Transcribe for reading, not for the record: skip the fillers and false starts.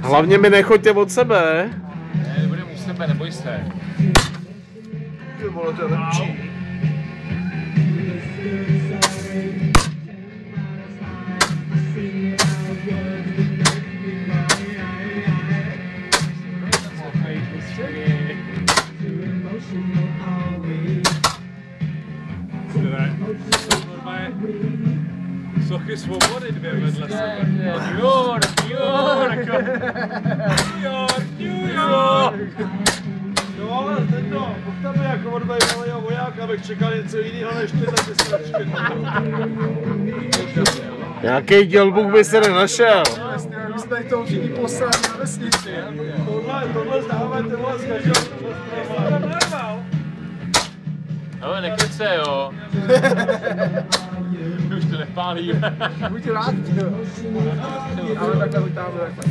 Hlavně mi nechoďte od sebe. Ne, nebudeme u sebe, neboj se. Ty vole, to je lepší. Sochy svobody dvě vedle sebe. New York, New York! New York! No ale tento, postavme jako odbejvalého vojáka, abych čekal něco jiného než tyhle ty sračky. Nějaký dělbuk by se nenašel. Vy jste tady toho všichni poslali na vesnici. Tohle zdáme, ty vole, z každého strany. Ale nekece, jo. Už to nepálíme. Buď rád, ale takhle vytáhnu takhle.